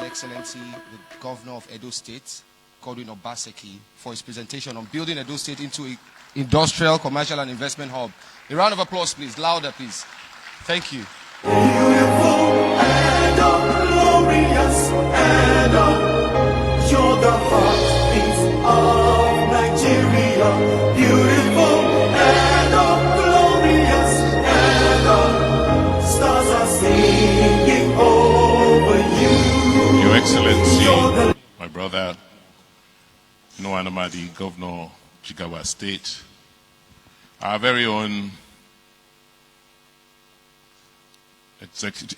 Excellency, the Governor of Edo State, Godwin Obaseki, for his presentation on building Edo State into an industrial, commercial, and investment hub. A round of applause, please. Louder, please. Thank you. Beautiful Edo, glorious Edo, you're the heartbeat of Nigeria. Beautiful Edo, glorious Edo, stars are singing over you. Your Excellency, my brother, Noah Namadi, Governor, Jigawa State, our very own executive,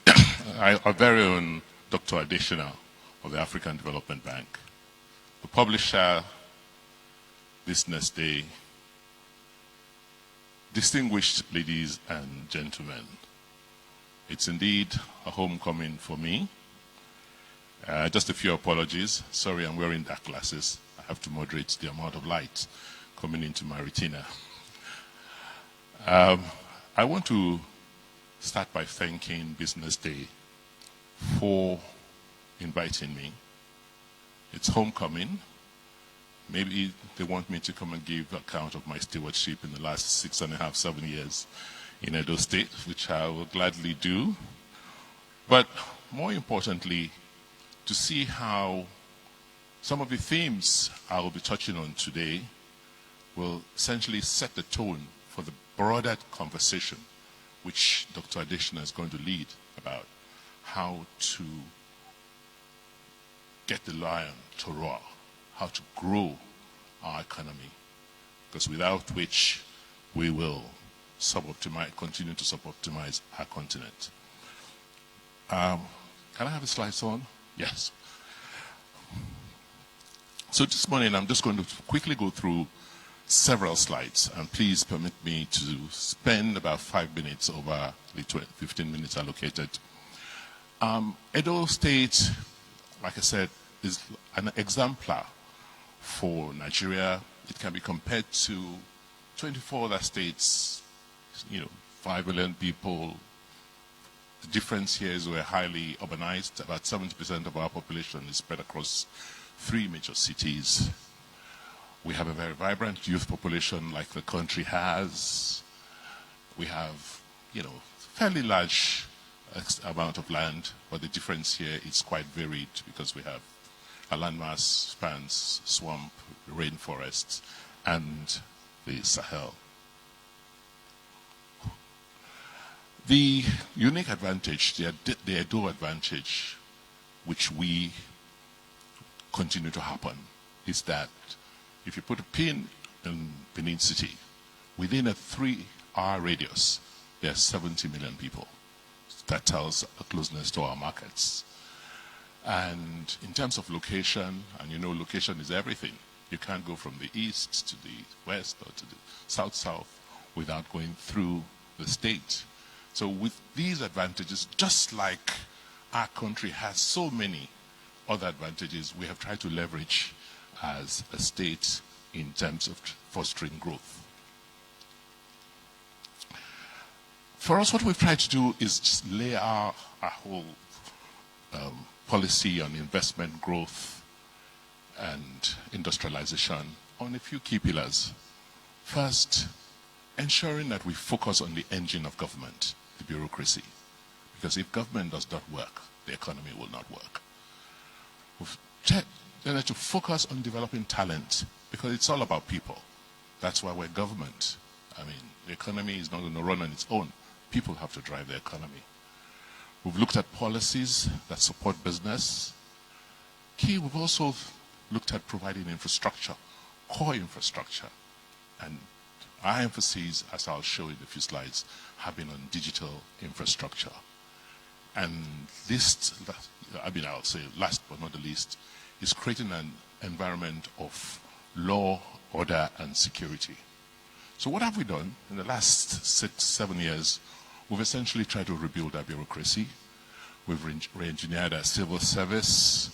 our very own Dr. Additional of the African Development Bank, the publisher, Business Day, distinguished ladies and gentlemen. It's indeed a homecoming for me. Just a few apologies. Sorry, I'm wearing dark glasses. I have to moderate the amount of light coming into my retina. I want to start by thanking Business Day for inviting me. It's homecoming. Maybe they want me to come and give account of my stewardship in the last 6.5, 7 years in Edo State, which I will gladly do. But more importantly, to see how some of the themes I will be touching on today will essentially set the tone for the broader conversation which Dr. Additional is going to lead about how to get the lion to roar, how to grow our economy, because without which we will continue to suboptimize our continent. Can I have the slides on? Yes. So this morning I'm just going to quickly go through several slides, and please permit me to spend about 5 minutes over the 15 minutes allocated. Edo State, like I said, is an exemplar for Nigeria. It can be compared to 24 other states, 5 million people. The difference here is we're highly urbanized. About 70% of our population is spread across 3 major cities. We have a very vibrant youth population like the country has. We have, fairly large amount of land, but the difference here is quite varied because we have a landmass spans swamp, rainforests, and the Sahel. The unique advantage, the Edo advantage, which we continue to happen, is that if you put a pin in Benin City, within a 3-hour radius, there are 70 million people. That tells a closeness to our markets. And in terms of location, and location is everything. You can't go from the east to the west or to the south-south without going through the state. So with these advantages, just like our country has so many other advantages, we have tried to leverage as a state in terms of fostering growth. For us, what we've tried to do is just lay our whole policy on investment growth and industrialization on a few key pillars. First, ensuring that we focus on the engine of government, the bureaucracy. Because if government does not work, the economy will not work. We've tried to focus on developing talent, because it's all about people. That's why we're government. The economy is not going to run on its own. People have to drive the economy. We've looked at policies that support business. We've also looked at providing infrastructure, core infrastructure. And our emphasis, as I'll show in a few slides, have been on digital infrastructure. And I'll say last but not the least, is creating an environment of law, order, and security. So what have we done in the last 6, 7 years? We've essentially tried to rebuild our bureaucracy. We've re-engineered our civil service.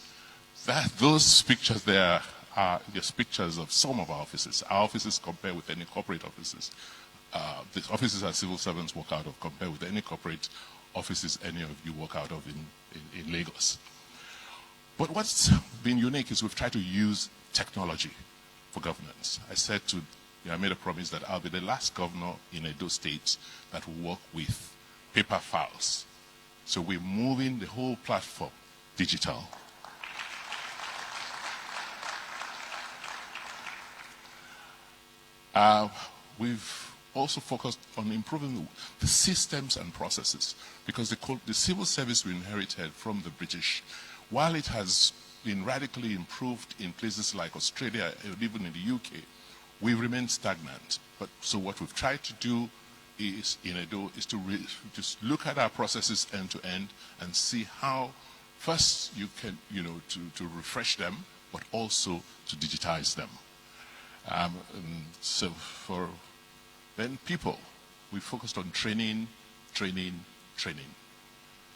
Those pictures there are just pictures of some of our offices. Our offices compare with any corporate offices. The offices our civil servants work out of compare with any corporate offices any of you work out of in Lagos. But what's been unique is we've tried to use technology for governance. I made a promise that I'll be the last governor in Edo State that will work with paper files. So we're moving the whole platform digital. We've also focused on improving the systems and processes, because the civil service we inherited from the British, while it has been radically improved in places like Australia and even in the UK, we remain stagnant. So what we've tried to do is to just look at our processes end to end and see how first you can, to refresh them, but also to digitize them. So for then people, we focused on training,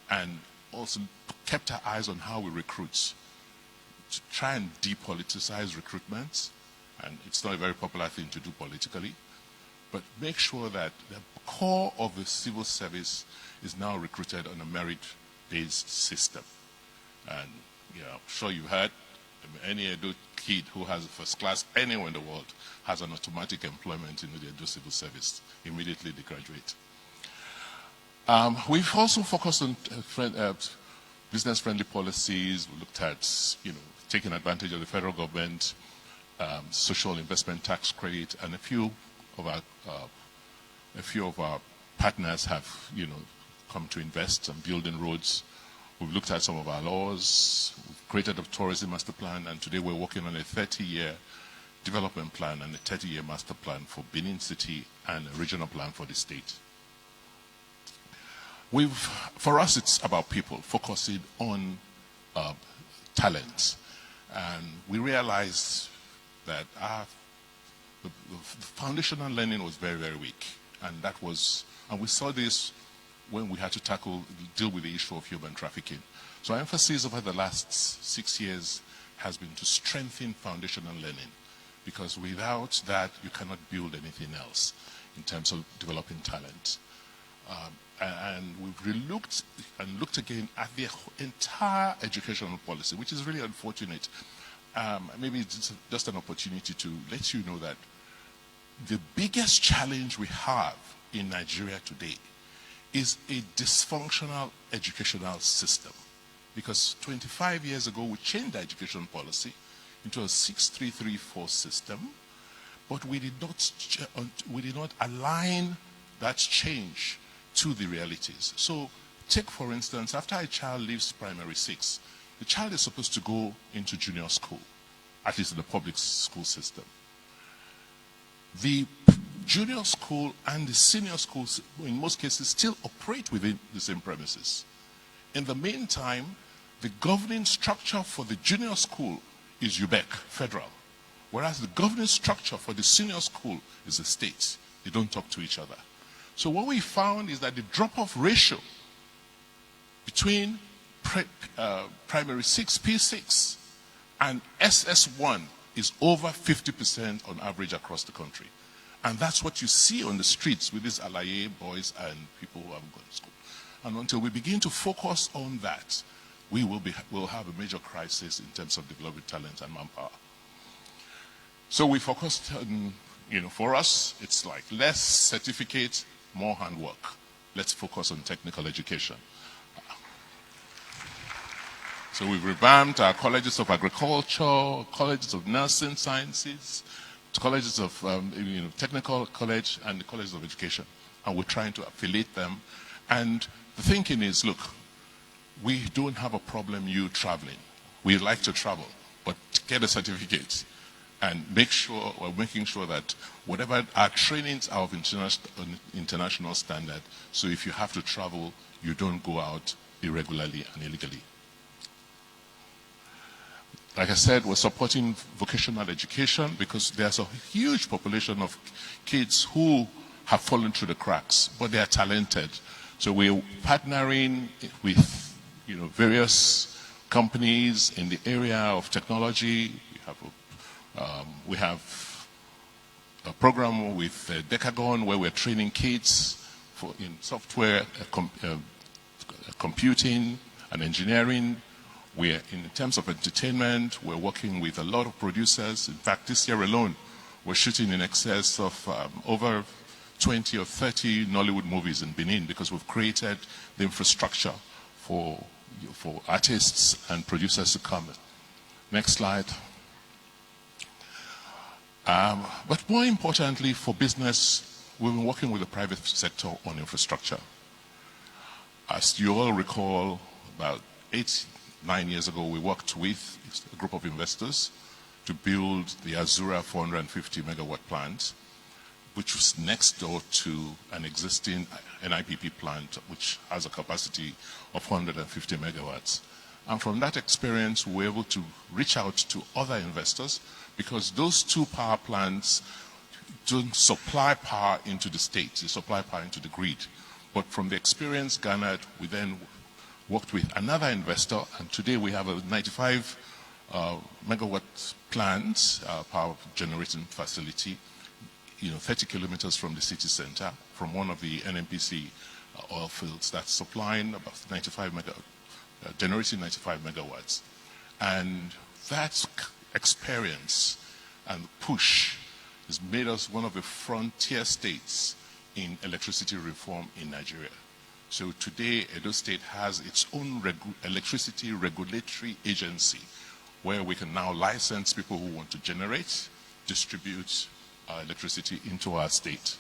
and also kept our eyes on how we recruit, to try and depoliticize recruitment. And it's not a very popular thing to do politically, but make sure that the core of the civil service is now recruited on a merit-based system. And I'm sure you've heard, any Edo kid who has a first class anywhere in the world has an automatic employment in the Edo civil service. Immediately they graduate. We've also focused on business-friendly policies. We looked at, taking advantage of the federal government, social investment tax credit, and a few of our partners have, come to invest and building roads. We've looked at some of our laws. We've created a tourism master plan, and today we're working on a 30-year development plan and a 30-year master plan for Benin City and a regional plan for the state. For us, it's about people, focusing on talent. And we realized that the foundational learning was very, very weak. And we saw this when we had to deal with the issue of human trafficking. So our emphasis over the last 6 years has been to strengthen foundational learning, because without that, you cannot build anything else in terms of developing talent. And we've looked again at the entire educational policy, which is really unfortunate. Maybe it's just an opportunity to let you know that the biggest challenge we have in Nigeria today is a dysfunctional educational system. Because 25 years ago, we changed the education policy into a 6334 system, but we did not align that change to the realities. So take, for instance, after a child leaves primary 6, the child is supposed to go into junior school, at least in the public school system. The junior school and the senior schools, in most cases, still operate within the same premises. In the meantime, the governing structure for the junior school is UBEC, federal, whereas the governing structure for the senior school is the state. They don't talk to each other. So what we found is that the drop-off ratio between primary 6, P6, and SS1 is over 50% on average across the country. And that's what you see on the streets with these Alaye boys and people who haven't gone to school. And until we begin to focus on that, we'll have a major crisis in terms of developing talent and manpower. So we focused on, for us, it's like less certificate, more handwork. Let's focus on technical education. So we've revamped our colleges of agriculture, colleges of nursing sciences, colleges of technical college, and the colleges of education. And we're trying to affiliate them. And the thinking is, look, we don't have a problem you traveling. We like to travel, but get a certificate and making sure that whatever our trainings are of international standard, so if you have to travel, you don't go out irregularly and illegally. Like I said, we're supporting vocational education because there's a huge population of kids who have fallen through the cracks, but they are talented. So we're partnering with various companies in the area of technology. We have a program with Decagon where we're training kids in software, computing, and engineering. In terms of entertainment, we're working with a lot of producers. In fact, this year alone, we're shooting in excess of over 20 or 30 Nollywood movies in Benin because we've created the infrastructure for artists and producers to come. Next slide. But more importantly, for business, we've been working with the private sector on infrastructure. As you all recall, about 8-9 years ago, we worked with a group of investors to build the Azura 450 megawatt plant, which was next door to an existing NIPP plant, which has a capacity of 150 megawatts. And from that experience, we were able to reach out to other investors because those two power plants don't supply power into the state, they supply power into the grid. But from the experience garnered, we then worked with another investor, and today we have a 95 megawatt plant, power generating facility, 30 kilometers from the city center, from one of the NNPC oil fields that's supplying about generating 95 megawatts. And that experience and push has made us one of the frontier states in electricity reform in Nigeria. So today, Edo State has its own electricity regulatory agency where we can now license people who want to generate, distribute electricity into our state.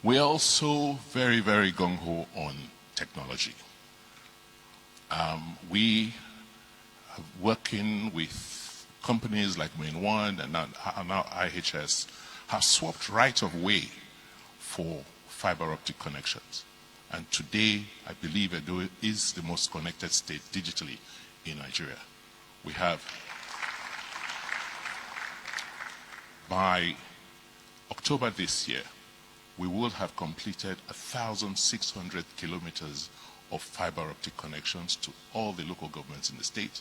We're also very, very gung-ho on technology. We are working with companies like Main One and now IHS have swapped right of way for fiber optic connections. And today, I believe Edo is the most connected state digitally in Nigeria. We have, by October this year, we will have completed 1,600 kilometers of fiber optic connections to all the local governments in the state.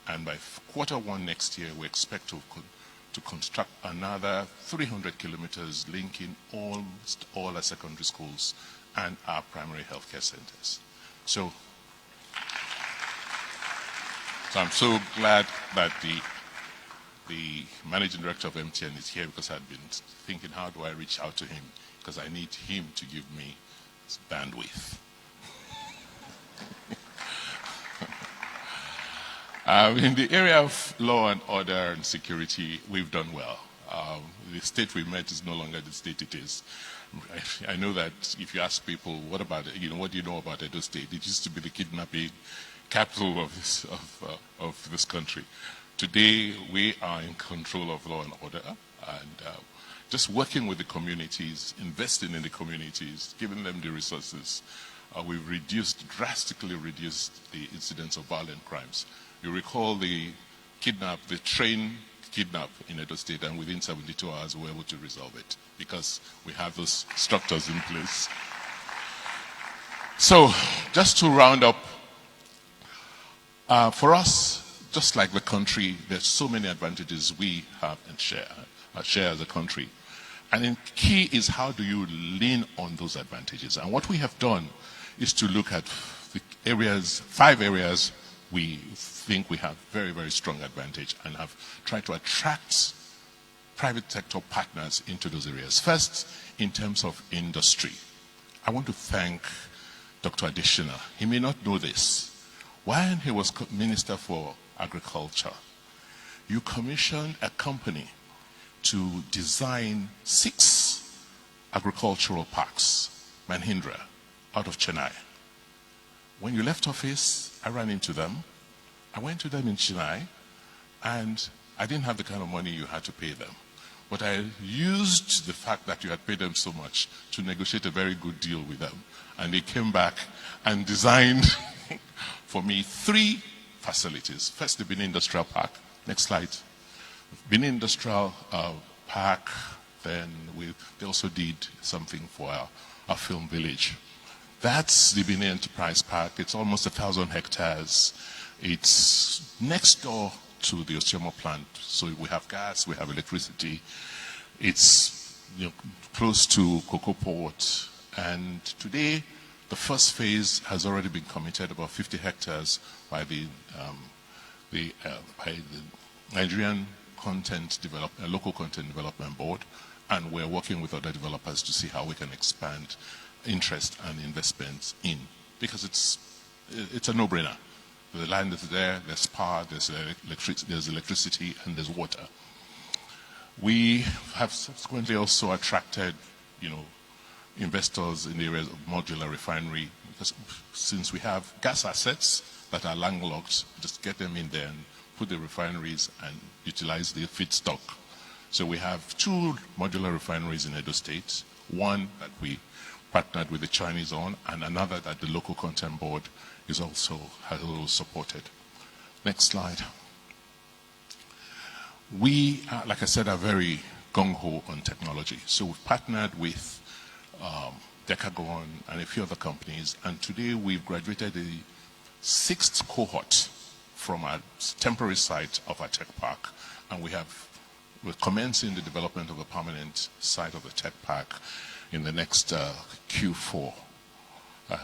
And by Q1 next year, we expect to construct another 300 kilometers linking almost all our secondary schools and our primary healthcare centers. So I'm so glad that the managing director of MTN is here because I'd been thinking, how do I reach out to him? Because I need him to give me bandwidth. In the area of law and order and security, we've done well. The state we met is no longer the state it is. I know that if you ask people, what about, what do you know about Edo State? It used to be the kidnapping capital of this country. Today, we are in control of law and order, and just working with the communities, investing in the communities, giving them the resources. We've drastically reduced the incidence of violent crimes. You recall the train kidnap in Edo State, and within 72 hours we were able to resolve it because we have those structures in place. So, just to round up, for us, just like the country, there's so many advantages we have and share as a country. And the key is how do you lean on those advantages? And what we have done is to look at the 5 areas we think we have very, very strong advantage and have tried to attract private sector partners into those areas. First, in terms of industry, I want to thank Dr. Adeshina. He may not know this. When he was Minister for Agriculture, you commissioned a company to design 6 agricultural parks, Mahindra, out of Chennai. When you left office, I ran into them. I went to them in Chennai, and I didn't have the kind of money you had to pay them. But I used the fact that you had paid them so much to negotiate a very good deal with them. And they came back and designed for me 3 facilities. First, the Benin Industrial Park. Next slide. Benin Industrial Park, then they also did something for our film village. That's the Benin Enterprise Park. It's almost 1,000 hectares. It's next door to the Osiomo plant. So we have gas, we have electricity. It's close to Cocoa Port. And today, The first phase has already been committed, about 50 hectares, by the Nigerian Local Content Development Board, and we're working with other developers to see how we can expand interest and investments in, because it's a no-brainer. The land is there, there's power, there's electricity, and there's water. We have subsequently also attracted, investors in the areas of modular refinery, because since we have gas assets that are landlocked, just get them in there and put the refineries and utilize the feedstock. So we have 2 modular refineries in Edo State, one that we partnered with the Chinese on, and another that the Local Content Board has also supported. Next slide. We, like I said, are very gung-ho on technology. So we've partnered with Decagon and a few other companies, and today we've graduated the 6th cohort from our temporary site of our tech park, and we're commencing the development of a permanent site of the tech park in the next Q4.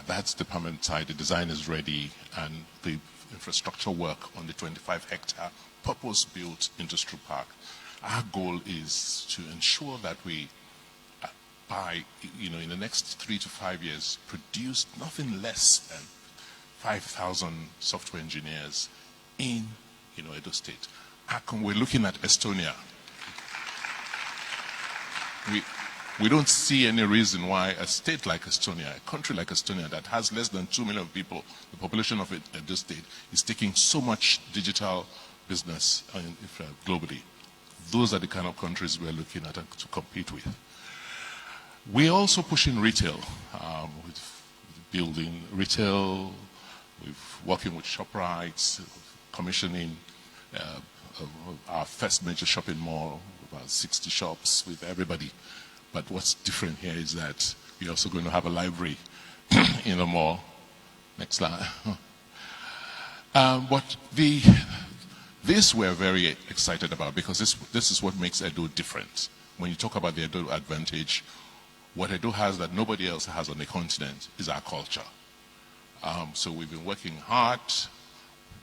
That's the permanent site. The design is ready, and the infrastructure work on the 25-hectare purpose-built industrial park. Our goal is to ensure that we, in the next 3 to 5 years, produce nothing less than 5,000 software engineers in, Edo State. We're looking at Estonia. We don't see any reason why a state like Estonia, a country like Estonia that has less than 2 million people, the population of Edo State, is taking so much digital business globally. Those are the kind of countries we're looking at to compete with. We're also pushing retail, with building retail, with working with ShopRite, commissioning our first major shopping mall, about 60 shops with everybody. But what's different here is that we're also going to have a library in the mall. Next slide. But this we're very excited about, because this is what makes Edo different. When you talk about the Edo advantage, what Edo has that nobody else has on the continent is our culture. So we've been working hard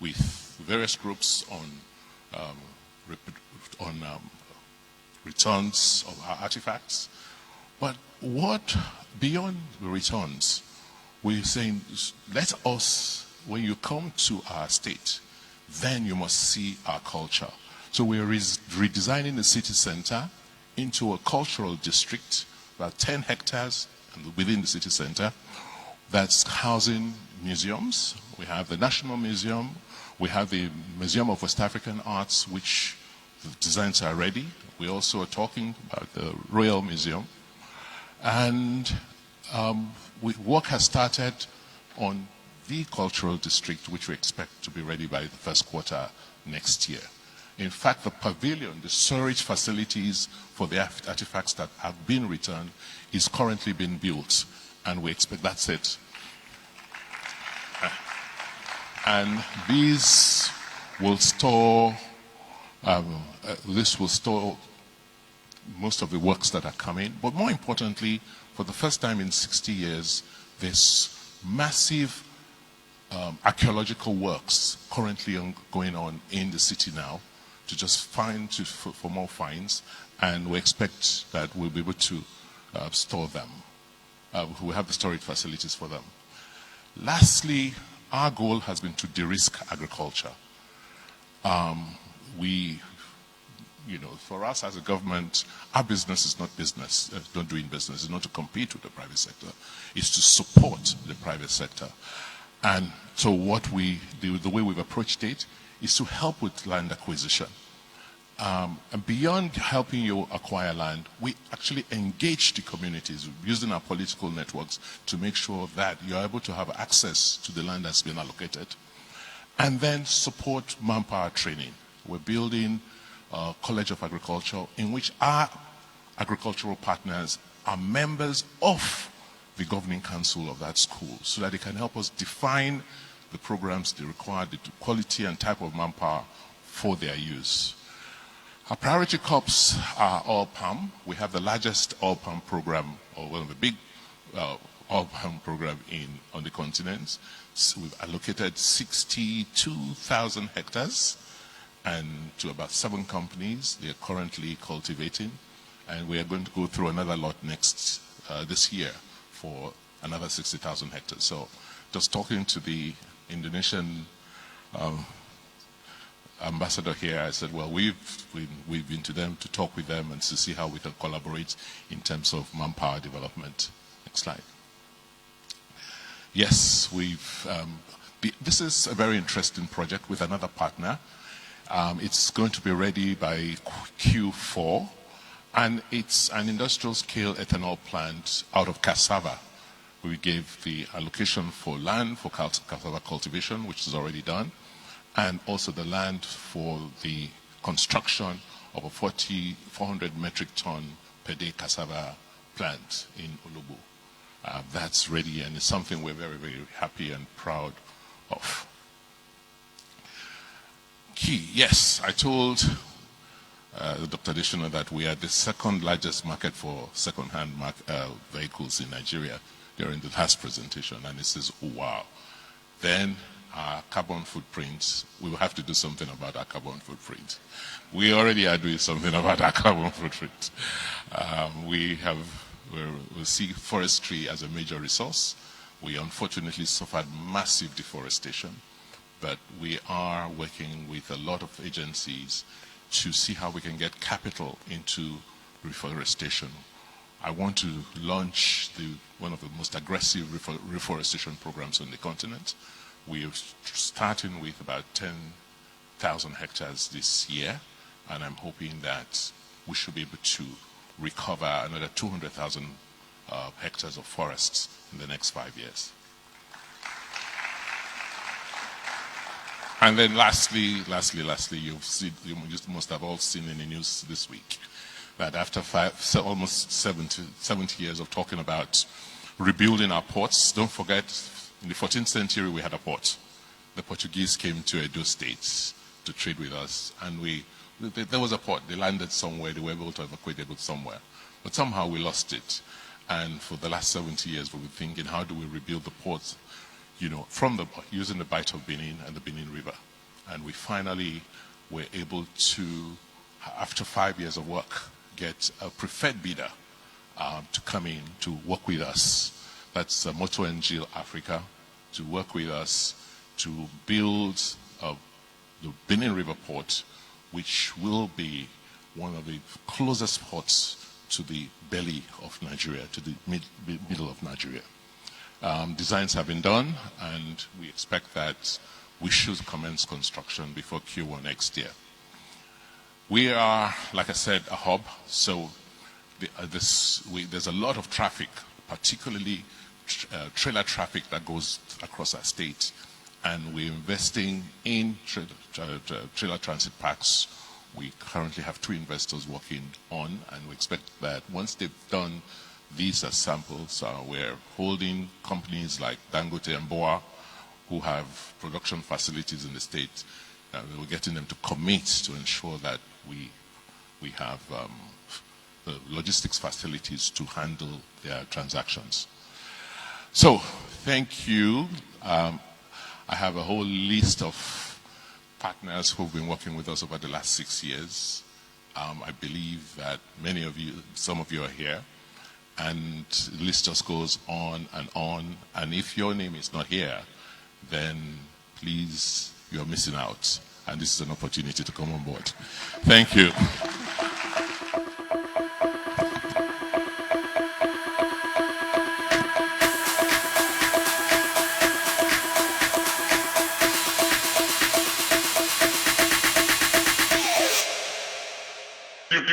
with various groups on returns of our artifacts. But beyond the returns, we're saying, let us, when you come to our state, then you must see our culture. So we're redesigning the city center into a cultural district, about 10 hectares within the city center, that's housing museums. We have the National Museum. We have the Museum of West African Arts, which the designs are ready. We also are talking about the Royal Museum. And work has started on the cultural district, which we expect to be ready by the first quarter next year. In fact, the pavilion, the storage facilities for the artifacts that have been returned, is currently being built, and we expect that's it. And these will store, most of the works that are coming. But more importantly, for the first time in 60 years, there's massive archaeological works currently going on in the city now to just for more finds, and we expect that we'll be able to store them. We have the storage facilities for them. Lastly, our goal has been to de-risk agriculture. For us as a government, our business is not business, not doing business. It's not to compete with the private sector. It's to support the private sector. And so the way we've approached it is to help with land acquisition. And beyond helping you acquire land, we actually engage the communities using our political networks to make sure that you're able to have access to the land that's been allocated. And then support manpower training. We're building a College of Agriculture in which our agricultural partners are members of the governing council of that school, so that they can help us define the programs they require, the quality and type of manpower for their use. Our priority crops are oil palm. We have the largest oil palm program, or one of the big urban program on the continent. So we've allocated 62,000 hectares and to about 7 companies. They are currently cultivating, and we are going to go through another lot this year for another 60,000 hectares. So just talking to the Indonesian ambassador here, I said, well, we've been to them to talk with them and to see how we can collaborate in terms of manpower development. Next slide. Yes, this is a very interesting project with another partner. It's going to be ready by Q4, and it's an industrial scale ethanol plant out of cassava. We gave the allocation for land for cassava cultivation, which is already done, and also the land for the construction of a 400 metric ton per day cassava plant in Ulubu. That's ready, and it's something we're very, very happy and proud of. Key, yes, I told Dr. Additional that we are the second largest market for second-hand vehicles in Nigeria during the last presentation, and it says, oh, wow. Then our carbon footprint, we will have to do something about our carbon footprint. We already are doing something about our carbon footprint. We see forestry as a major resource. We unfortunately suffered massive deforestation, but we are working with a lot of agencies to see how we can get capital into reforestation. I want to launch one of the most aggressive reforestation programs on the continent. We are starting with about 10,000 hectares this year, and I'm hoping that we should be able to recover another 200,000 hectares of forests in the next 5 years. And then lastly, you must have all seen in the news this week that after almost 70 years of talking about rebuilding our ports, don't forget, in the 14th century we had a port. The Portuguese came to Edo State to trade with us, and there was a port. They landed somewhere, they were able to evacuate it somewhere. But somehow we lost it. And for the last 70 years we've been thinking, how do we rebuild the ports, using the Bight of Benin and the Benin River. And we finally were able to, after 5 years of work, get a preferred bidder to come in to work with us. That's Moto NGL Africa, to work with us to build the Benin River port, which will be one of the closest ports to the belly of Nigeria, to the middle of Nigeria. Designs have been done, and we expect that we should commence construction before Q1 next year. We are, like I said, a hub, so there's a lot of traffic, particularly trailer traffic that goes across our state, and we're investing in trailer transit parks. We currently have 2 investors working on, and we expect that once they've done these as samples, we're holding companies like Dangote and Boa, who have production facilities in the state. We're getting them to commit to ensure that we have the logistics facilities to handle their transactions. So, thank you. I have a whole list of partners who've been working with us over the last 6 years. I believe that some of you are here, and the list just goes on, and if your name is not here, then please, you're missing out, and this is an opportunity to come on board. Thank you. You